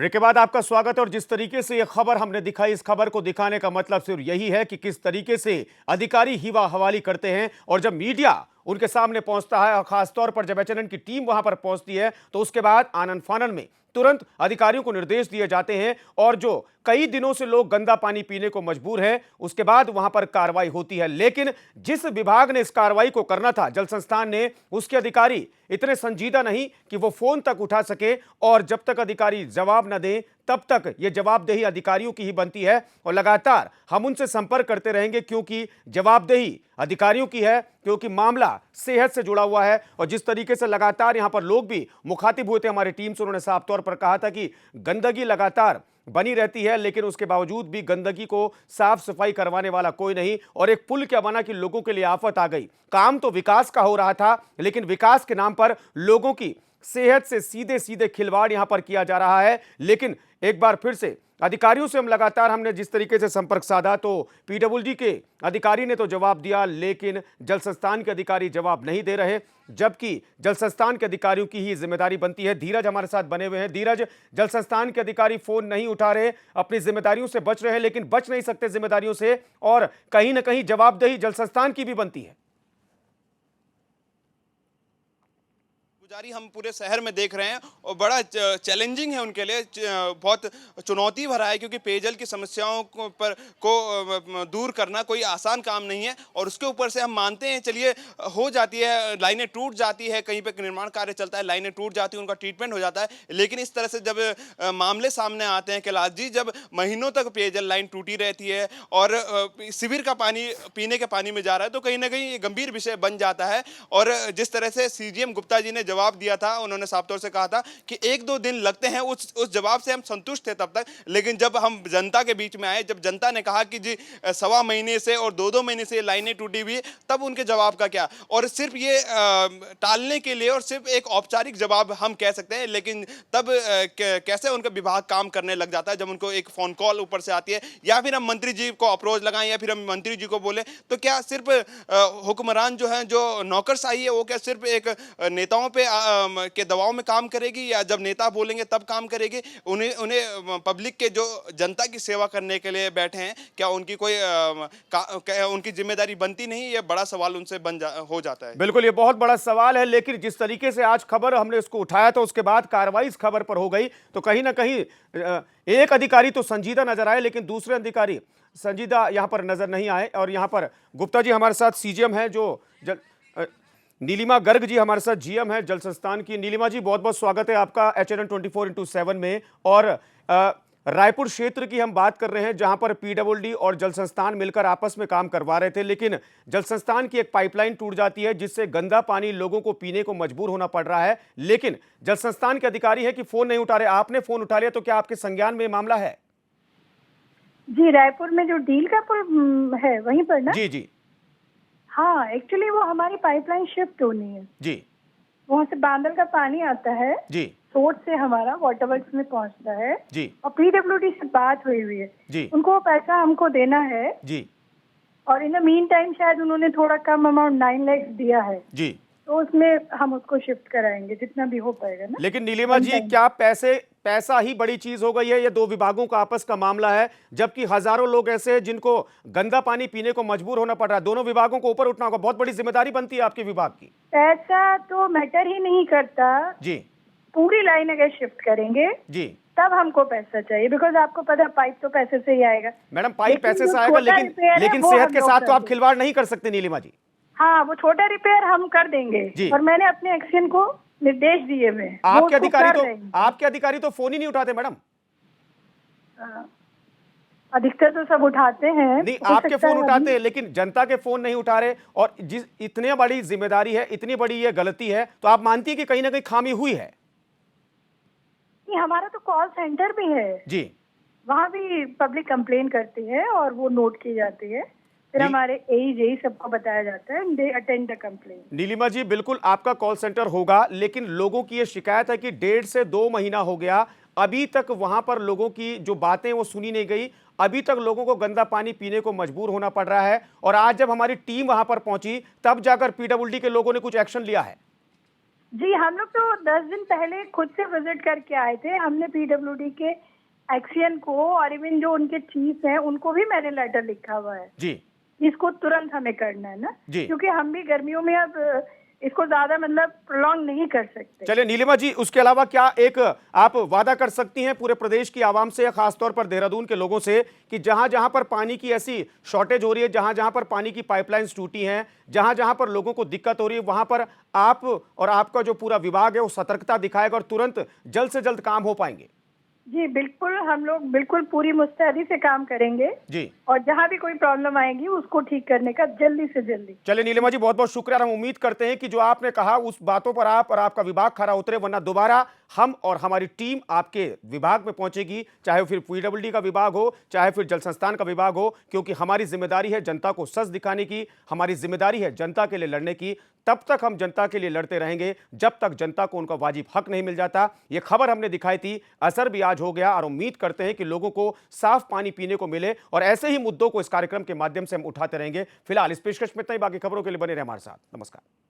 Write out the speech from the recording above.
Break के बाद आपका स्वागत है। और जिस तरीके से ये खबर हमने दिखाई, इस खबर को दिखाने का मतलब सिर्फ यही है कि किस तरीके से अधिकारी हीवा हवाली करते हैं। और जब मीडिया उनके सामने पहुंचता है और खासतौर पर जब एचएनएन की टीम वहां पर पहुंचती है तो उसके बाद आनन फानन में तुरंत अधिकारियों को निर्देश दिए जाते हैं और जो कई दिनों से लोग गंदा पानी पीने को मजबूर हैं उसके बाद वहां पर कार्रवाई होती है। लेकिन जिस विभाग ने इस कार्रवाई को करना था, जल संस्थान ने, उसके अधिकारी इतने संजीदा नहीं कि वो फोन तक उठा सके। और जब तक अधिकारी जवाब न दें तब तक ये जवाबदेही अधिकारियों की ही बनती है और लगातार हम उनसे संपर्क करते रहेंगे क्योंकि जवाबदेही अधिकारियों की है, क्योंकि मामला सेहत से जुड़ा हुआ है। और जिस तरीके से लगातार यहां पर लोग भी मुखातिब हुए थे हमारी टीम से, उन्होंने साफ तौर पर कहा था कि गंदगी लगातार बनी रहती है लेकिन उसके बावजूद भी गंदगी को साफ सफाई करवाने वाला कोई नहीं। और एक पुल क्या बना कि लोगों के लिए आफत आ गई। काम तो विकास का हो रहा था लेकिन विकास के नाम पर लोगों की सेहत से सीधे सीधे खिलवाड़ यहां पर किया जा रहा है। लेकिन एक बार फिर से अधिकारियों से हम लगातार हमने जिस तरीके से संपर्क साधा तो पीडब्ल्यूडी के अधिकारी ने तो जवाब दिया लेकिन जल संस्थान के अधिकारी जवाब नहीं दे रहे, जबकि जल संस्थान के अधिकारियों की ही जिम्मेदारी बनती है। धीरज हमारे साथ बने हुए हैं। धीरज, जल संस्थान के अधिकारी फोन नहीं उठा रहे, अपनी जिम्मेदारियों से बच रहे हैं लेकिन बच नहीं सकते जिम्मेदारियों से, और कहीं ना कहीं जवाबदेही जल संस्थान की भी बनती है। जारी हम पूरे शहर में देख रहे हैं और बड़ा चैलेंजिंग है उनके लिए, बहुत चुनौती भरा है क्योंकि पेयजल की समस्याओं को दूर करना कोई आसान काम नहीं है। और उसके ऊपर से हम मानते हैं, चलिए हो जाती है, लाइनें टूट जाती है, कहीं पे निर्माण कार्य चलता है, लाइनें टूट जाती है, उनका ट्रीटमेंट हो जाता है। लेकिन इस तरह से जब मामले सामने आते हैं कैलाश जी, जब महीनों तक पेयजल लाइन टूटी रहती है और शिविर का पानी पीने के पानी में जा रहा है तो कहीं ना कहीं ये गंभीर विषय बन जाता है। और जिस तरह से सीजीएम गुप्ता जी ने जवाब दिया था, उन्होंने साफ तौर से कहा था कि 1-2 दिन लगते हैं, उस जवाब से हम संतुष्ट थे तब तक। लेकिन जब हम जनता के बीच में आए, जब जनता ने कहा कि जी 1.25 महीने से और 2-2 महीने से लाइनें टूटी हुई, तब उनके जवाब का क्या। और सिर्फ ये टालने के लिए और सिर्फ एक औपचारिक जवाब हम कह सकते हैं, लेकिन तब कैसे उनका विभाग काम करने लग जाता है जब उनको एक फोन कॉल ऊपर से आती है या फिर हम मंत्री जी को अप्रोच लगाएं या फिर हम मंत्री जी को बोले तो क्या सिर्फ हुक्मरान जो है, जो नौकरशाही है, वो क्या सिर्फ एक नेताओं पे के दबाव में काम करेगी या जब नेता बोलेंगे तब काम करेगी। उन्हें पब्लिक के जो जनता की सेवा करने के लिए बैठे हैं, क्या उनकी कोई उनकी जिम्मेदारी बनती नहीं? ये बड़ा सवाल उनसे हो जाता है। बिल्कुल, ये बहुत बड़ा सवाल है। लेकिन जिस तरीके से आज खबर हमने इसको उठाया तो उसके बाद कार्रवाई इस खबर पर हो गई तो कहीं ना कहीं एक अधिकारी तो संजीदा नजर आए लेकिन दूसरे अधिकारी संजीदा यहां पर नजर नहीं आए। और यहां पर गुप्ता जी हमारे साथ सीजीएम है, जो नीलिमा गर्ग जी हमारे साथ जीएम है जल संस्थान की। नीलिमा जी, बहुत बहुत स्वागत है आपका एचएनएन 24x7 में। और रायपुर क्षेत्र की हम बात कर रहे हैं जहां पर पीडब्ल्यूडी और जल संस्थान मिलकर आपस में काम करवा रहे थे लेकिन जल संस्थान की एक पाइपलाइन टूट जाती है जिससे गंदा पानी लोगों को पीने को मजबूर होना पड़ रहा है। लेकिन जल संस्थान के अधिकारी है कि फोन नहीं उठा रहे। आपने फोन उठा लिया तो क्या आपके संज्ञान में मामला है? जी, रायपुर में जो डील का पुल है वहीं पर ना? जी जी हाँ, एक्चुअली वो हमारी पाइपलाइन शिफ्ट होनी है। जी वहाँ से बांदल का पानी आता है, जी सोर्स से हमारा वाटर वर्क्स में पहुँचता है जी और पीडब्ल्यूडी से बात हुई है जी उनको वो पैसा हमको देना है। जी और इन द मीन टाइम शायद उन्होंने थोड़ा कम अमाउंट 9 लाख दिया है जी। तो उसमें हम उसको शिफ्ट कराएंगे जितना भी हो पाएगा ना। लेकिन नीलिमा जी, क्या पैसा ही बड़ी चीज हो गई है? ये दो विभागों का आपस का मामला है जबकि हजारों लोग ऐसे हैं जिनको गंदा पानी पीने को मजबूर होना पड़ रहा है। दोनों विभागों को ऊपर उठना होगा, बहुत बड़ी जिम्मेदारी बनती है आपके विभाग की। पैसा तो मैटर ही नहीं करता जी, पूरी लाइन अगर शिफ्ट करेंगे जी तब हमको पैसा चाहिए, बिकॉज आपको पता है पाइप तो पैसे से ही आएगा। मैडम, पाइप पैसे से जो आएगा छोटा रिपेयर है, लेकिन वो सेहत हम के लोग साथ कर तो आप देंगे। खिलवाड़ नहीं कर सकते नीलिमा जी। हाँ, वो छोटा रिपेयर हम कर देंगे और मैंने अपने एक्शन को निर्देश दिए हुए हैं। आपके अधिकारी तो फोन ही नहीं उठाते मैडम। अधिकतर तो सब उठाते हैं। नहीं, आपके फोन उठाते हैं लेकिन जनता के फोन नहीं उठा रहे। और जिस इतनी बड़ी जिम्मेदारी है, इतनी बड़ी ये गलती है, तो आप मानती है कि कहीं ना कहीं खामी हुई है? नहीं, हमारा तो कॉल सेंटर भी है जी, वहाँ भी पब्लिक कंप्लेन करती है और वो नोट की जाती है, फिर हमारे एई सबको बताया जाता है, they attend the complain. Nilima ji, बिल्कुल आपका कॉल सेंटर होगा लेकिन लोगों की ये शिकायत है कि 1.5 से 2 महीना हो गया, अभी तक वहां पर लोगों की जो बातें वो सुनी नहीं गई। अभी तक लोगों को गंदा पानी पीने को मजबूर होना पड़ रहा है। और आज जब हमारी टीम वहां पर पहुंची तब जाकर पीडब्ल्यूडी के लोगों ने कुछ एक्शन लिया है। जी, हम लोग तो 10 दिन पहले खुद से विजिट करके आए थे। हमने पीडब्ल्यूडी के एक्सियन को और इवन जो उनके चीफ हैं उनको भी मैंने लेटर लिखा हुआ है। जी इसको तुरंत हमें करना है ना, जी। क्योंकि हम भी गर्मियों में अब इसको ज्यादा मतलब प्रोलॉन्ग नहीं कर सकते। चलिए नीलिमा जी, उसके अलावा क्या एक आप वादा कर सकती हैं पूरे प्रदेश की आवाम से या खासतौर पर देहरादून के लोगों से कि जहां जहां पर पानी की ऐसी शॉर्टेज हो रही है, जहां जहां पर पानी की पाइपलाइंस टूटी हैं, जहां जहां पर लोगों को दिक्कत हो रही है, वहां पर आप और आपका जो पूरा विभाग है वो सतर्कता दिखाएगा और तुरंत जल्द से जल्द काम हो पाएंगे? जी बिल्कुल, हम लोग बिल्कुल पूरी मुस्तैदी से काम करेंगे जी। और जहां भी कोई प्रॉब्लम आएगी उसको ठीक करने का जल्दी से जल्दी। चलिए नीलिमा जी, बहुत बहुत शुक्रिया। हम उम्मीद करते हैं कि जो आपने कहा उस बातों पर आप और आपका विभाग खरा उतरे, वरना दोबारा हम और हमारी टीम आपके विभाग में पहुंचेगी, चाहे वो फिर पीडब्ल्यूडी का विभाग हो, चाहे फिर जल संस्थान का विभाग हो, क्योंकि हमारी जिम्मेदारी है जनता को सच दिखाने की, हमारी जिम्मेदारी है जनता के लिए लड़ने की। तब तक हम जनता के लिए लड़ते रहेंगे जब तक जनता को उनका वाजिब हक नहीं मिल जाता। ये खबर हमने दिखाई थी, असर भी आज हो गया और उम्मीद करते हैं कि लोगों को साफ पानी पीने को मिले और ऐसे ही मुद्दों को इस कार्यक्रम के माध्यम से हम उठाते रहेंगे। फिलहाल इस पेशकश में इतना ही, बाकी खबरों के लिए बने रहे हमारे साथ। नमस्कार।